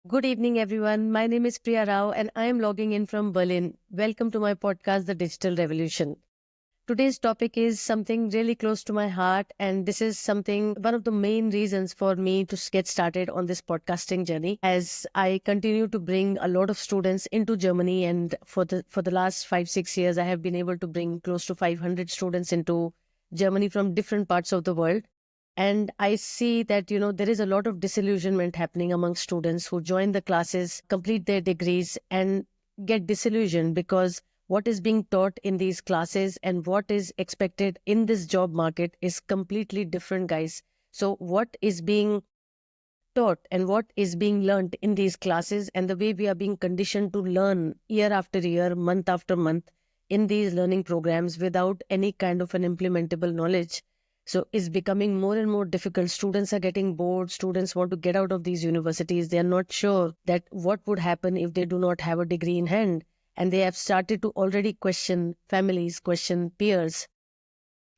Good evening, everyone. My name is Priya Rao and I am logging in from Berlin. Welcome to my podcast, The Digital Revolution. Today's topic is something really close to my heart, and this is one of the main reasons for me to get started on this podcasting journey. As I continue to bring a lot of students into Germany, and for the last 5-6 years, I have been able to bring close to 500 students into Germany from different parts of the world. And I see that, there is a lot of disillusionment happening among students who join the classes, complete their degrees, and get disillusioned because what is being taught in these classes and what is expected in this job market is completely different, guys. So, what is being taught and what is being learned in these classes, and the way we are being conditioned to learn year after year, month after month in these learning programs without any kind of an implementable knowledge, so is becoming more and more difficult. Students are getting bored. Students want to get out of these universities. They are not sure that what would happen if they do not have a degree in hand. And they have started to already question families, question peers.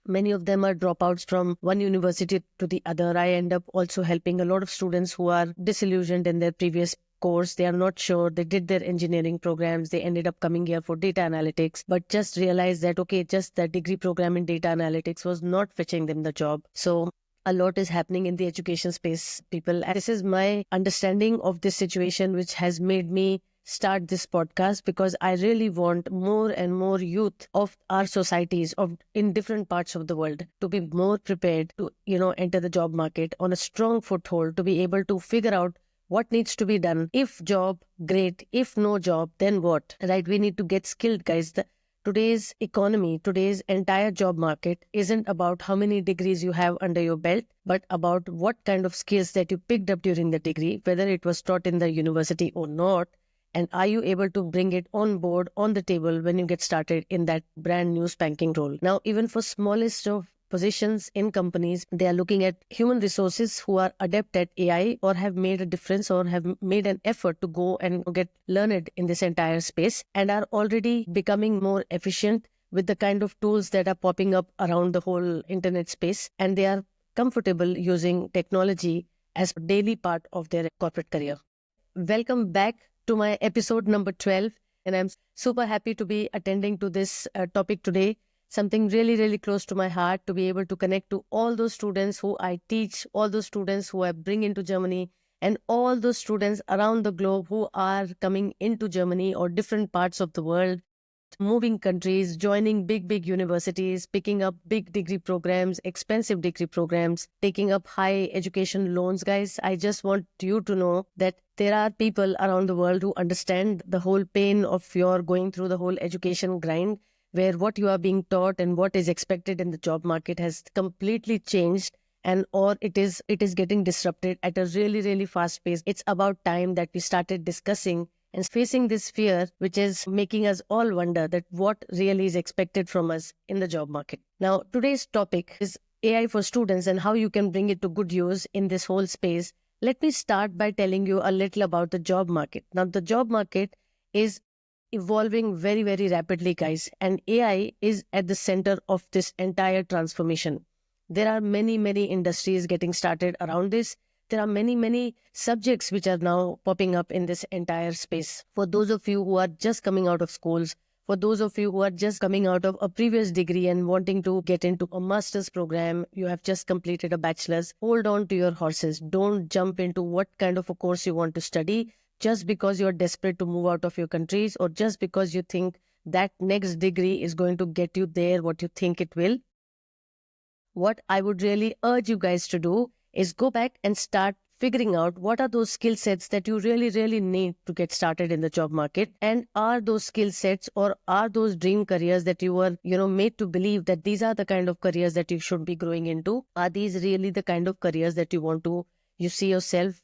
Many of them are dropouts from one university to the other. I end up also helping a lot of students who are disillusioned in their previous course. They are not sure. They did their engineering programs. They ended up coming here for data analytics, but just realized that, okay, just that degree program in data analytics was not fetching them the job. So a lot is happening in the education space, people. And this is my understanding of this situation, which has made me start this podcast, because I really want more and more youth of our societies of in different parts of the world to be more prepared to, enter the job market on a strong foothold, to be able to figure out what needs to be done. If job, great. If no job, then what? Right? We need to get skilled, guys. Today's economy, today's entire job market isn't about how many degrees you have under your belt, but about what kind of skills that you picked up during the degree, whether it was taught in the university or not. And are you able to bring it on board, on the table when you get started in that brand new spanking role? Now, even for smallest of positions in companies, they are looking at human resources who are adept at AI or have made a difference or have made an effort to go and get learned in this entire space and are already becoming more efficient with the kind of tools that are popping up around the whole internet space. And they are comfortable using technology as a daily part of their corporate career. Welcome back to my episode number 12. And I'm super happy to be attending to this topic today. Something really, really close to my heart, to be able to connect to all those students who I teach, all those students who I bring into Germany, and all those students around the globe who are coming into Germany or different parts of the world, moving countries, joining big, big universities, picking up big degree programs, expensive degree programs, taking up high education loans. Guys, I just want you to know that there are people around the world who understand the whole pain of your going through the whole education grind, where what you are being taught and what is expected in the job market has completely changed, and or it is getting disrupted at a really, really fast pace. It's about time that we started discussing and facing this fear, which is making us all wonder that what really is expected from us in the job market. Now, today's topic is AI for students and how you can bring it to good use in this whole space. Let me start by telling you a little about the job market. Now, the job market is evolving very, very rapidly, guys, and AI is at the center of this entire transformation. There are many, many industries getting started around this. There are many, many subjects which are now popping up in this entire space. For those of you who are just coming out of schools, for those of you who are just coming out of a previous degree and wanting to get into a master's program, you have just completed a bachelor's, hold on to your horses. Don't jump into what kind of a course you want to study just because you're desperate to move out of your countries, or just because you think that next degree is going to get you there what you think it will. What I would really urge you guys to do is go back and start figuring out what are those skill sets that you really, really need to get started in the job market. And are those skill sets, or are those dream careers that you were, made to believe that these are the kind of careers that you should be growing into? Are these really the kind of careers that you see yourself,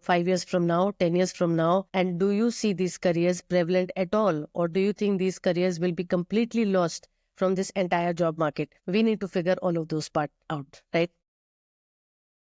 5 years from now, 10 years from now? And do you see these careers prevalent at all? Or do you think these careers will be completely lost from this entire job market? We need to figure all of those parts out, right?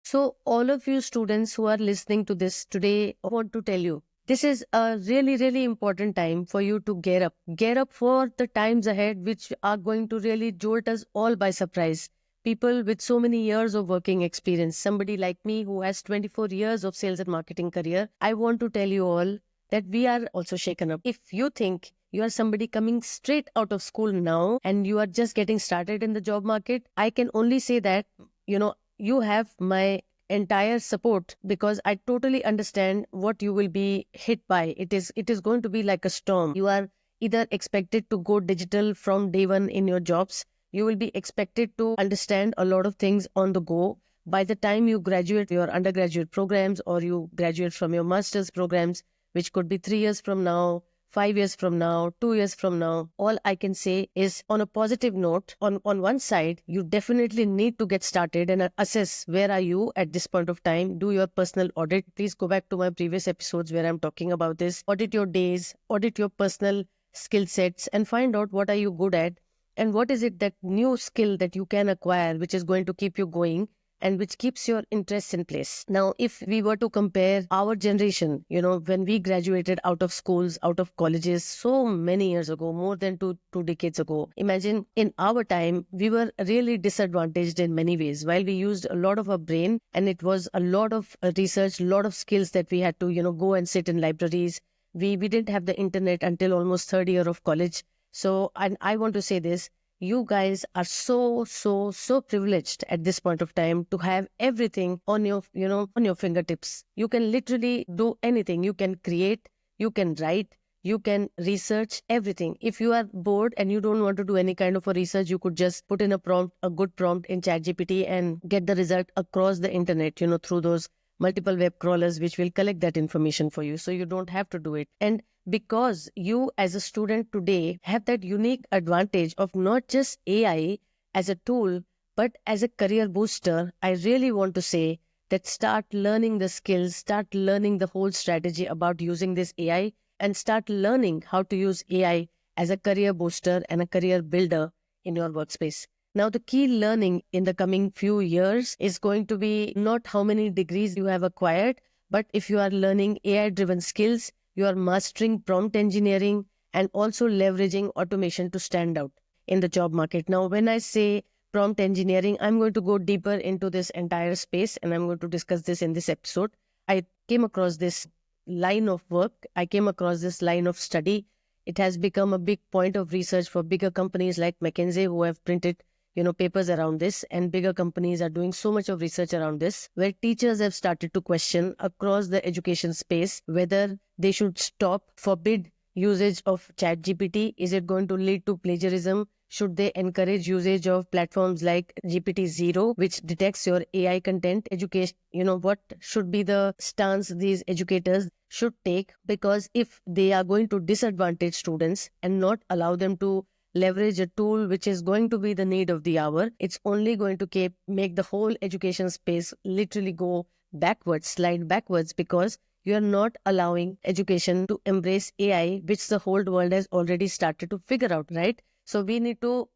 So all of you students who are listening to this today, I want to tell you, this is a really, really important time for you to gear up. Gear up for the times ahead, which are going to really jolt us all by surprise. people with so many years of working experience, somebody like me who has 24 years of sales and marketing career, I want to tell you all that we are also shaken up. If you think you are somebody coming straight out of school now and you are just getting started in the job market, I can only say that, you have my entire support, because I totally understand what you will be hit by. It is going to be like a storm. You are either expected to go digital from day one in your jobs. You will be expected to understand a lot of things on the go. By the time you graduate your undergraduate programs or you graduate from your master's programs, which could be 3 years from now, 5 years from now, 2 years from now, all I can say is, on a positive note, on one side, you definitely need to get started and assess where are you at this point of time. Do your personal audit. Please go back to my previous episodes where I'm talking about this. Audit your days, audit your personal skill sets, and find out what are you good at and what is it, that new skill that you can acquire, which is going to keep you going and which keeps your interests in place. Now, if we were to compare our generation, when we graduated out of schools, out of colleges, so many years ago, more than two decades ago, imagine in our time, we were really disadvantaged in many ways. While we used a lot of our brain and it was a lot of research, a lot of skills that we had to, go and sit in libraries. We didn't have the internet until almost third year of college. So, and I want to say this, you guys are so privileged at this point of time to have everything on your, on your fingertips. You can literally do anything. You can create, you can write, you can research everything. If you are bored and you don't want to do any kind of a research, you could just put in a good prompt in ChatGPT and get the result across the internet, through those multiple web crawlers, which will collect that information for you. So you don't have to do it. And because you as a student today have that unique advantage of not just AI as a tool, but as a career booster, I really want to say that start learning the skills, start learning the whole strategy about using this AI, and start learning how to use AI as a career booster and a career builder in your workspace. Now, the key learning in the coming few years is going to be not how many degrees you have acquired, but if you are learning AI-driven skills, you are mastering prompt engineering and also leveraging automation to stand out in the job market. Now, when I say prompt engineering, I'm going to go deeper into this entire space and I'm going to discuss this in this episode. I came across this line of work. I came across this line of study. It has become a big point of research for bigger companies like McKinsey, who have printed papers around this, and bigger companies are doing so much of research around this, where teachers have started to question across the education space whether they should forbid usage of ChatGPT. Is it going to lead to plagiarism? Should they encourage usage of platforms like GPT-0, which detects your AI content? Education, what should be the stance these educators should take? Because if they are going to disadvantage students and not allow them to leverage a tool which is going to be the need of the hour, it's only going to make the whole education space literally go backwards, slide backwards, because you are not allowing education to embrace AI, which the whole world has already started to figure out, right? So we need to,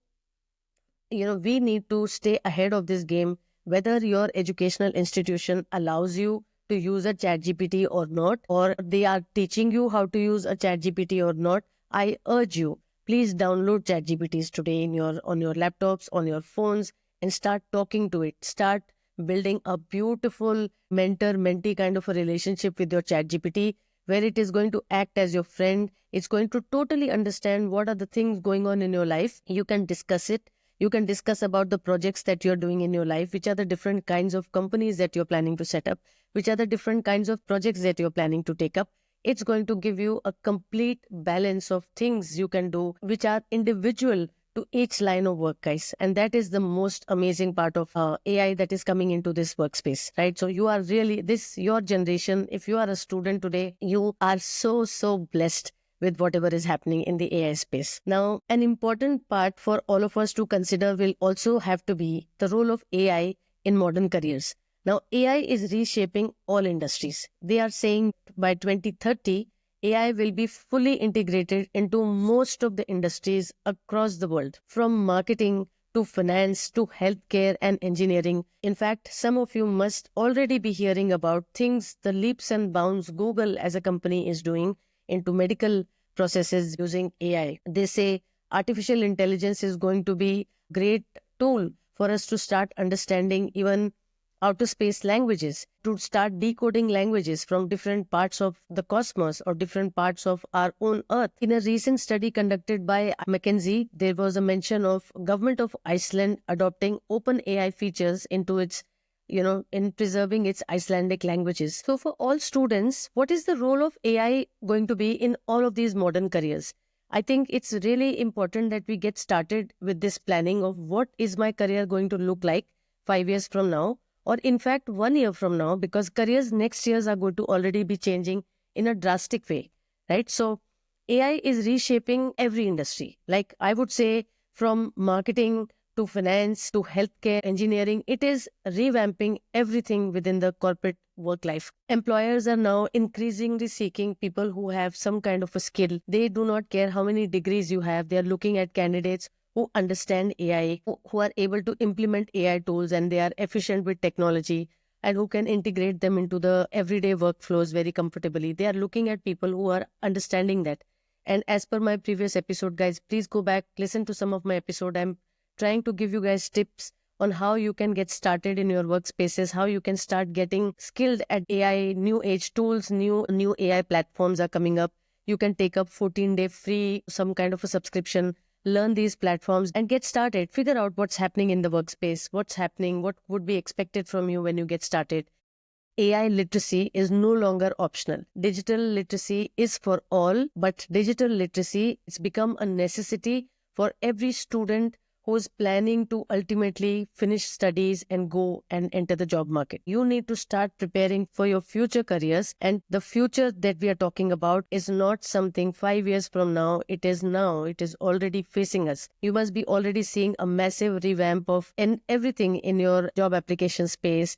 stay ahead of this game, whether your educational institution allows you to use a ChatGPT or not, or they are teaching you how to use a ChatGPT or not. I urge you, please download ChatGPTs today on your laptops, on your phones, and start talking to it. Start building a beautiful mentor-mentee kind of a relationship with your ChatGPT, where it is going to act as your friend. It's going to totally understand what are the things going on in your life. You can discuss it. You can discuss about the projects that you're doing in your life, which are the different kinds of companies that you're planning to set up, which are the different kinds of projects that you're planning to take up. It's going to give you a complete balance of things you can do, which are individual to each line of work, guys. And that is the most amazing part of AI that is coming into this workspace, right? So you are really, your generation, if you are a student today, you are so blessed with whatever is happening in the AI space. Now, an important part for all of us to consider will also have to be the role of AI in modern careers. Now, AI is reshaping all industries. They are saying by 2030, AI will be fully integrated into most of the industries across the world, from marketing to finance to healthcare and engineering. In fact, some of you must already be hearing about things, the leaps and bounds Google as a company is doing into medical processes using AI. They say artificial intelligence is going to be a great tool for us to start understanding even outer space languages, to start decoding languages from different parts of the cosmos or different parts of our own Earth. In a recent study conducted by McKinsey, there was a mention of government of Iceland adopting open AI features into its in preserving its Icelandic languages. So for all students, what is the role of AI going to be in all of these modern careers? I think it's really important that we get started with this planning of what is my career going to look like 5 years from now, or in fact 1 year from now, because careers next years are going to already be changing in a drastic way, right? So AI is reshaping every industry. Like I would say from marketing to finance to healthcare, engineering, it is revamping everything within the corporate work life. Employers are now increasingly seeking people who have some kind of a skill. They do not care how many degrees you have. They are looking at candidates who understand AI, who are able to implement AI tools, and they are efficient with technology and who can integrate them into the everyday workflows very comfortably. They are looking at people who are understanding that. And as per my previous episode, guys, please go back, listen to some of my episode. I'm trying to give you guys tips on how you can get started in your workspaces, how you can start getting skilled at AI, new age tools, new AI platforms are coming up. You can take up 14-day free, some kind of a subscription, learn these platforms and get started. Figure out what's happening in the workspace, what's happening, what would be expected from you when you get started. AI literacy is no longer optional. Digital literacy is for all, but digital literacy has become a necessity for every student who's planning to ultimately finish studies and go and enter the job market. You need to start preparing for your future careers, and the future that we are talking about is not something 5 years from now. It is now. It is already facing us. You must be already seeing a massive revamp of everything in your job application space.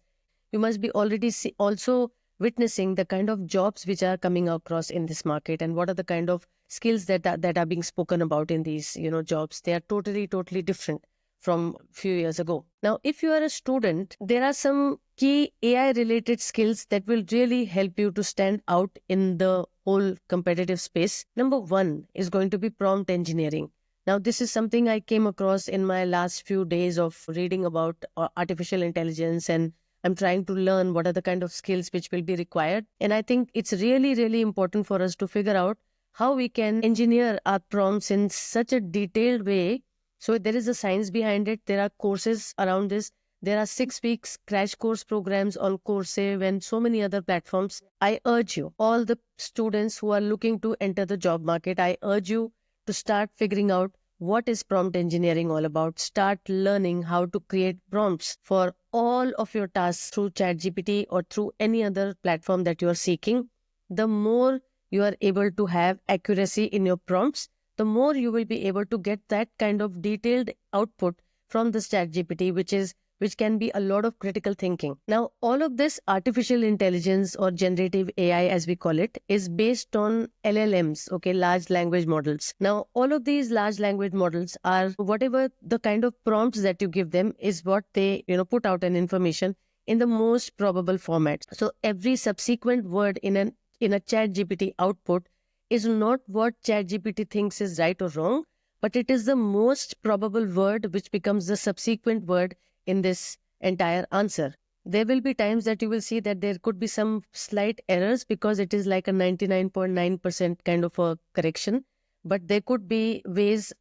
You must be already also witnessing the kind of jobs which are coming across in this market, and what are the kind of skills that are being spoken about in these jobs. They are totally different from few years ago. Now, if you are a student, there are some key AI related skills that will really help you to stand out in the whole competitive space. Number one is going to be prompt engineering. Now, this is something I came across in my last few days of reading about artificial intelligence, and I'm trying to learn what are the kind of skills which will be required. And I think it's really important for us to figure out how we can engineer our prompts in such a detailed way. So there is a science behind it. There are courses around this. There are 6 weeks crash course programs on Coursera and so many other platforms. I urge you, all the students who are looking to enter the job market, I urge you to start figuring out what is prompt engineering all about. Start learning how to create prompts for all of your tasks through ChatGPT or through any other platform that you are seeking. The more you are able to have accuracy in your prompts, the more you will be able to get that kind of detailed output from this ChatGPT, which can be a lot of critical thinking. Now, all of this artificial intelligence or generative AI, as we call it, is based on LLMs, okay, large language models. Now, all of these large language models are whatever the kind of prompts that you give them is what they, put out an information in the most probable format. So every subsequent word in a ChatGPT output is not what ChatGPT thinks is right or wrong, but it is the most probable word which becomes the subsequent word in this entire answer. There will be times that you will see that there could be some slight errors because it is like a 99.9% kind of a correction, but there could be ways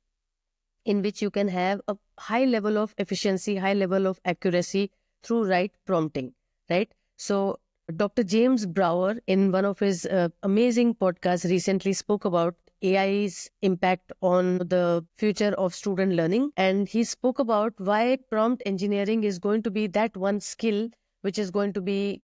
in which you can have a high level of efficiency, high level of accuracy through right prompting, right? So Dr. James Brower, in one of his amazing podcasts recently, spoke about AI's impact on the future of student learning. And he spoke about why prompt engineering is going to be that one skill which is going to be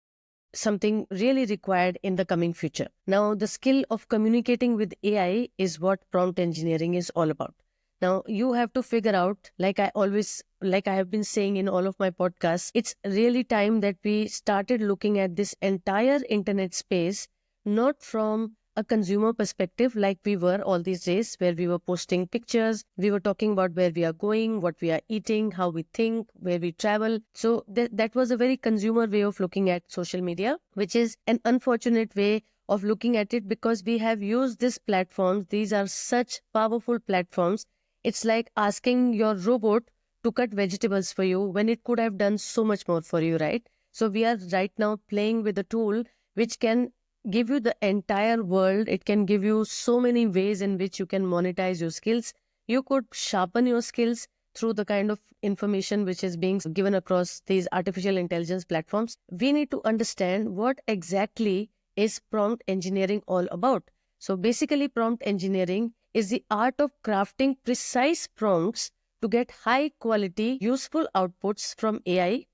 something really required in the coming future. Now, the skill of communicating with AI is what prompt engineering is all about. Now, you have to figure out, like I have been saying in all of my podcasts, it's really time that we started looking at this entire internet space, not from a consumer perspective like we were all these days, where we were posting pictures, we were talking about where we are going, what we are eating, how we think, where we travel. So that was a very consumer way of looking at social media, which is an unfortunate way of looking at it because we have used these platforms. These are such powerful platforms. It's like asking your robot to cut vegetables for you when it could have done so much more for you, right? So we are right now playing with a tool which can give you the entire world. It can give you so many ways in which you can monetize your skills. You could sharpen your skills through the kind of information which is being given across these artificial intelligence platforms. We need to understand what exactly is prompt engineering all about. So basically, prompt engineering is the art of crafting precise prompts to get high quality, useful outputs from AI,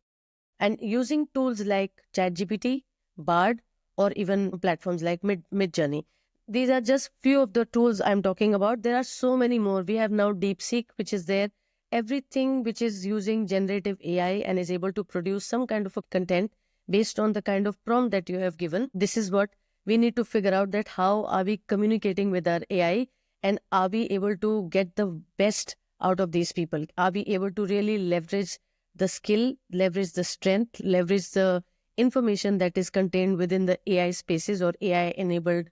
and using tools like ChatGPT, Bard, or even platforms like Midjourney. These are just few of the tools I'm talking about. There are so many more. We have now DeepSeek, which is there. Everything which is using generative AI and is able to produce some kind of a content based on the kind of prompt that you have given. This is what we need to figure out, that how are we communicating with our AI, and are we able to get the best out of these people? Are we able to really leverage the skill, leverage the strength, leverage the information that is contained within the AI spaces or AI-enabled,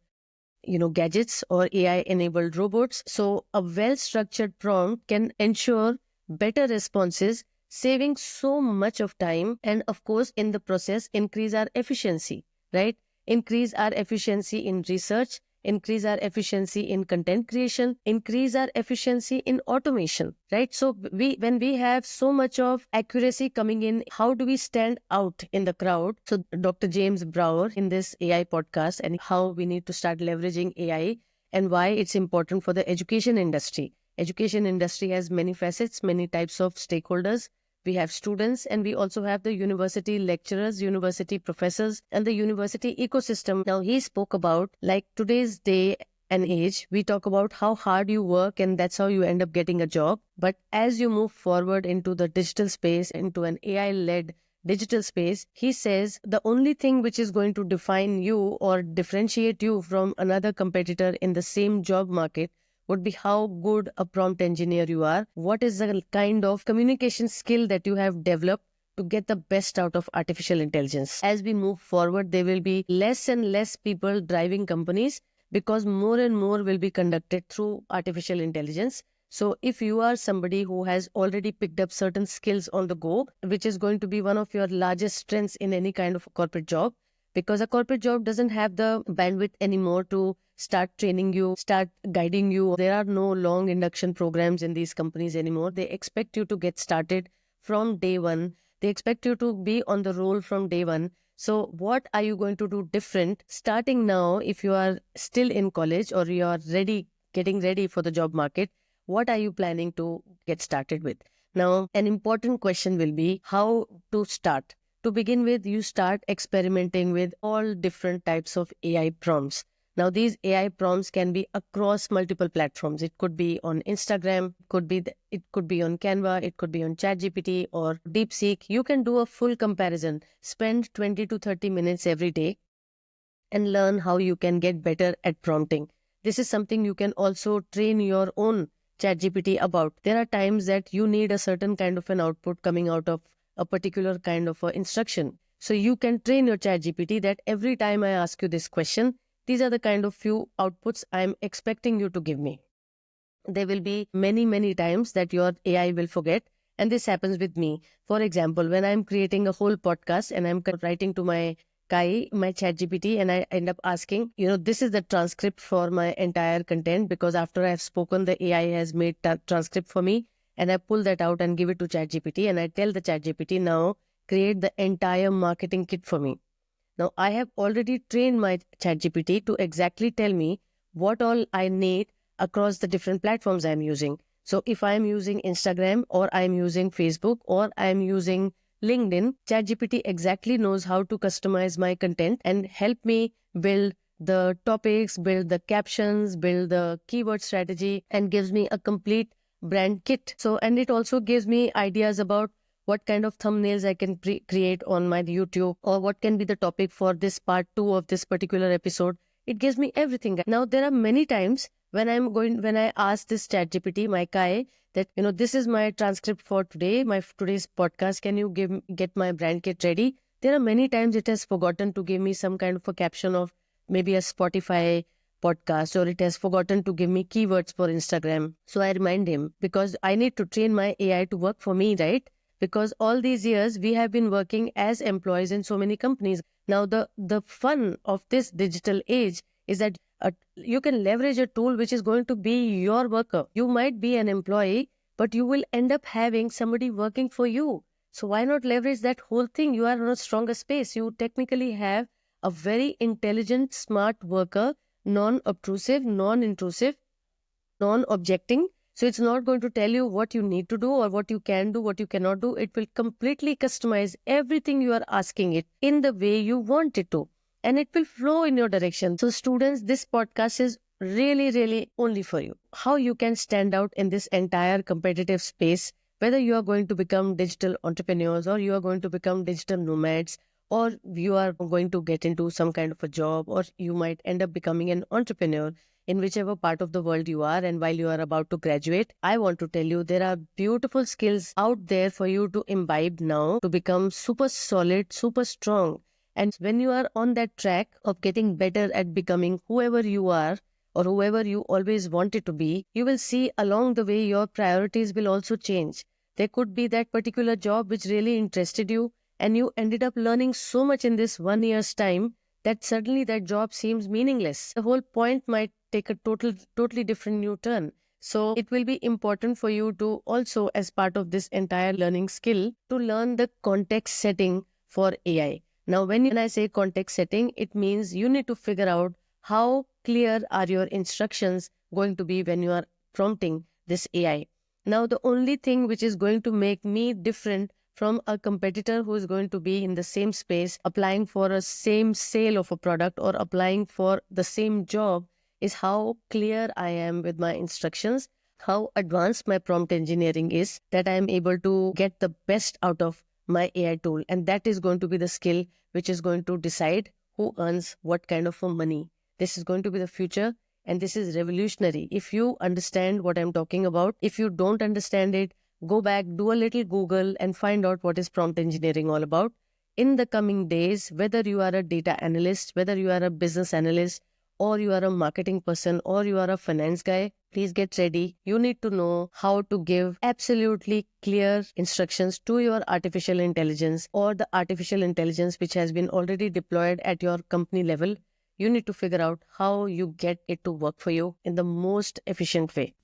gadgets or AI-enabled robots? So a well-structured prompt can ensure better responses, saving so much of time, and of course, in the process, increase our efficiency, right? Increase our efficiency in research, increase our efficiency in content creation, increase our efficiency in automation, right? So when we have so much of accuracy coming in, how do we stand out in the crowd? So Dr. James Brower in this AI podcast, and how we need to start leveraging AI and why it's important for the education industry. Education industry has many facets, many types of stakeholders. We have students, and we also have the university lecturers, university professors, and the university ecosystem. Now, he spoke about, like, today's day and age, we talk about how hard you work and that's how you end up getting a job. But as you move forward into the digital space, into an AI-led digital space, he says the only thing which is going to define you or differentiate you from another competitor in the same job market would be how good a prompt engineer you are. What is the kind of communication skill that you have developed to get the best out of artificial intelligence? As we move forward, there will be less and less people driving companies, because more and more will be conducted through artificial intelligence. So if you are somebody who has already picked up certain skills on the go, which is going to be one of your largest strengths in any kind of a corporate job, because a corporate job doesn't have the bandwidth anymore to start training you, start guiding you. There are no long induction programs in these companies anymore. They expect you to get started from day one. They expect you to be on the roll from day one. So what are you going to do different starting now if you are still in college or you are getting ready for the job market? What are you planning to get started with? Now, an important question will be how to start. To begin with, you start experimenting with all different types of AI prompts. Now, these AI prompts can be across multiple platforms. It could be on Instagram, it could be on Canva, it could be on ChatGPT or DeepSeek. You can do a full comparison. Spend 20 to 30 minutes every day and learn how you can get better at prompting. This is something you can also train your own ChatGPT about. There are times that you need a certain kind of an output coming out of a particular kind of instruction. So you can train your ChatGPT that every time I ask you this question, these are the kind of few outputs I'm expecting you to give me. There will be many, many times that your AI will forget. And this happens with me. For example, when I'm creating a whole podcast and I'm writing to my Kai, my ChatGPT, and I end up asking, this is the transcript for my entire content, because after I've spoken, the AI has made transcript for me. And I pull that out and give it to ChatGPT, and I tell the ChatGPT, now create the entire marketing kit for me. Now, I have already trained my ChatGPT to exactly tell me what all I need across the different platforms I'm using. So if I'm using Instagram or I'm using Facebook or I'm using LinkedIn, ChatGPT exactly knows how to customize my content and help me build the topics, build the captions, build the keyword strategy, and gives me a complete brand kit. So, and it also gives me ideas about what kind of thumbnails I can create on my YouTube, or what can be the topic for this part 2 of this particular episode. It gives me everything. Now, there are many times when I ask this ChatGPT, my Kai, that, this is my transcript for today, today's podcast. Can you get my brand kit ready? There are many times it has forgotten to give me some kind of a caption of maybe a Spotify podcast, or it has forgotten to give me keywords for Instagram. So I remind him, because I need to train my AI to work for me, right? Because all these years we have been working as employees in so many companies. Now the fun of this digital age is that you can leverage a tool which is going to be your worker. You might be an employee, but you will end up having somebody working for you. So why not leverage that whole thing? You are in a stronger space. You technically have a very intelligent, smart worker, non-obtrusive, non-intrusive, non-objecting. So it's not going to tell you what you need to do or what you can do, what you cannot do. It will completely customize everything you are asking it in the way you want it to. And it will flow in your direction. So students, this podcast is really, really only for you. How you can stand out in this entire competitive space, whether you are going to become digital entrepreneurs or you are going to become digital nomads, or you are going to get into some kind of a job, or you might end up becoming an entrepreneur in whichever part of the world you are. And while you are about to graduate, I want to tell you there are beautiful skills out there for you to imbibe now to become super solid, super strong. And when you are on that track of getting better at becoming whoever you are or whoever you always wanted to be, you will see along the way your priorities will also change. There could be that particular job which really interested you, and you ended up learning so much in this 1 year's time that suddenly that job seems meaningless. The whole point might take a totally different new turn. So it will be important for you to also, as part of this entire learning skill, to learn the context setting for AI. Now, when I say context setting, it means you need to figure out how clear are your instructions going to be when you are prompting this AI. Now, the only thing which is going to make me different from a competitor who is going to be in the same space, applying for a same sale of a product or applying for the same job, is how clear I am with my instructions, how advanced my prompt engineering is, that I am able to get the best out of my AI tool. And that is going to be the skill which is going to decide who earns what kind of a money. This is going to be the future, and this is revolutionary. If you understand what I'm talking about, if you don't understand it, go back, do a little Google and find out what is prompt engineering all about. In the coming days, whether you are a data analyst, whether you are a business analyst, or you are a marketing person, or you are a finance guy, please get ready. You need to know how to give absolutely clear instructions to your artificial intelligence, or the artificial intelligence which has been already deployed at your company level. You need to figure out how you get it to work for you in the most efficient way.